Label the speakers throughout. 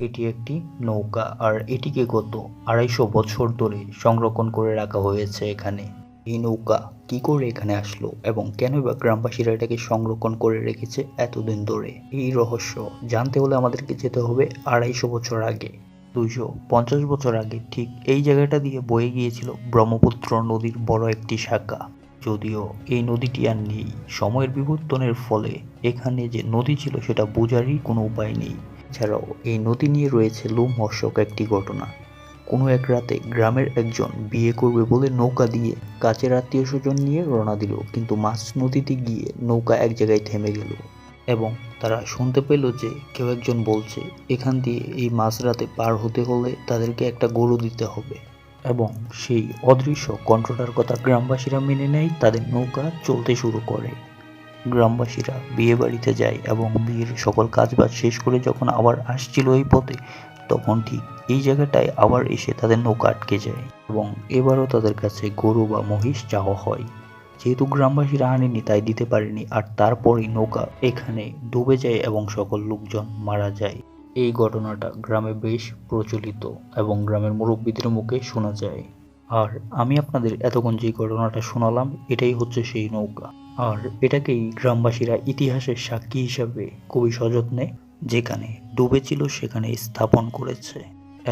Speaker 1: এটি একটি নৌকা আর এটিকে গত ২৫০ বছর ধরে সংরক্ষণ করে রাখা হয়েছে এখানে। এই নৌকা কি করে এখানে আসলো এবং কেনই বা গ্রামবাসীরা এটাকে সংরক্ষণ করে রেখেছে এতদিন ধরে, এই রহস্য জানতে হলে আমাদেরকে যেতে হবে ২৫০ বছর আগে। ২৫০ বছর আগে ঠিক এই জায়গাটা দিয়ে বয়ে গিয়েছিল ব্রহ্মপুত্র নদীর বড় একটি শাখা। যদিও এই নদীটি আর নেই, সময়ের বিবর্তনের ফলে এখানে যে নদী ছিল সেটা বোঝারই কোনো উপায় নেই। এছাড়াও এই নদী নিয়ে রয়েছে লোমহর্ষক একটি ঘটনা। কোনো এক রাতে গ্রামের একজন বিয়ে করবে বলে নৌকা দিয়ে কাছের আত্মীয় স্বজন নিয়ে রওনা দিল, কিন্তু মাঝ নদীতে গিয়ে নৌকা এক জায়গায় থেমে গেল এবং তারা শুনতে পেল যে কেউ একজন বলছে এখান দিয়ে এই মাঝরাতে পার হতে হলে তাদেরকে একটা গরু দিতে হবে। এবং সেই অদৃশ্য কণ্ঠটার কথা গ্রামবাসীরা মেনে নেয়, তাদের নৌকা চলতে শুরু করে। গ্রামবাসীরা বিয়ে বাড়িতে যায় এবং বিয়ের সকল কাজবাজ শেষ করে যখন আবার আসছিল এই পথে, তখন ঠিক এই জায়গাটায় আবার এসে তাদের নৌকা আটকে যায় এবং এবারও তাদের কাছে গরু বা মহিষ চাওয়া হয়। যেহেতু গ্রামবাসীরা আনেনি তাই দিতে পারেনি, আর তারপরেই নৌকা এখানে ডুবে যায় এবং সকল লোকজন মারা যায়। এই ঘটনাটা গ্রামে বেশ প্রচলিত এবং গ্রামের মুরব্বীদের মুখে শোনা যায়। আর আমি আপনাদের এতক্ষণ যে ঘটনাটা শোনালাম এটাই হচ্ছে সেই নৌকা। আর এটাকেই গ্রামবাসীরা ইতিহাসের সাক্ষী হিসাবে খুবই সযত্নে যেখানে ডুবেছিল সেখানে স্থাপন করেছে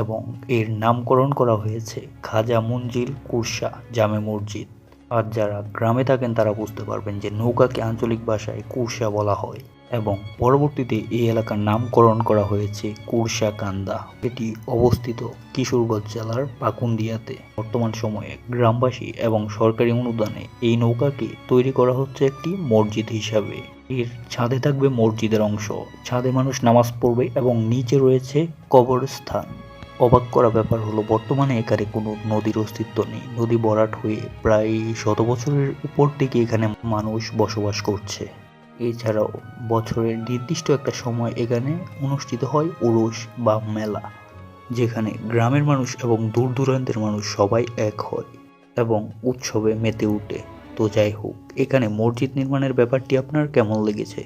Speaker 1: এবং এর নামকরণ করা হয়েছে খাজা মঞ্জিল কুরসা জামে মসজিদ। আর যারা গ্রামে থাকেন তারা বুঝতে পারবেন যে নৌকাকে আঞ্চলিক ভাষায় কুরসা বলা হয় এবং পরবর্তীতে এই এলাকার নামকরণ করা হয়েছে কুরসা কান্দা। এটি অবস্থিত কিশোরগঞ্জ জেলার পাকুন্দিয়াতে। বর্তমান সময়ে গ্রামবাসী এবং সরকারি অনুদানে এই নৌকাকে তৈরি করা হচ্ছে একটি মসজিদ হিসাবে। এর ছাদে থাকবে মসজিদের অংশ, ছাদে মানুষ নামাজ পড়বে এবং নিচে রয়েছে কবরস্থান। অবাক করা ব্যাপার হলো বর্তমানে এখানে কোনো নদীর অস্তিত্ব নেই। নদী ভরাট হয়ে প্রায় ১০০ বছরের উপর থেকে এখানে মানুষ বসবাস করছে। এছাড়াও বছরের নির্দিষ্ট একটা সময় এখানে অনুষ্ঠিত হয় উরুস বা মেলা, যেখানে গ্রামের মানুষ এবং দূর দূরান্তের মানুষ সবাই এক হয় এবং উৎসবে মেতে ওঠে। তো যাই হোক, এখানে মসজিদ নির্মাণের ব্যাপারটি আপনার কেমন লেগেছে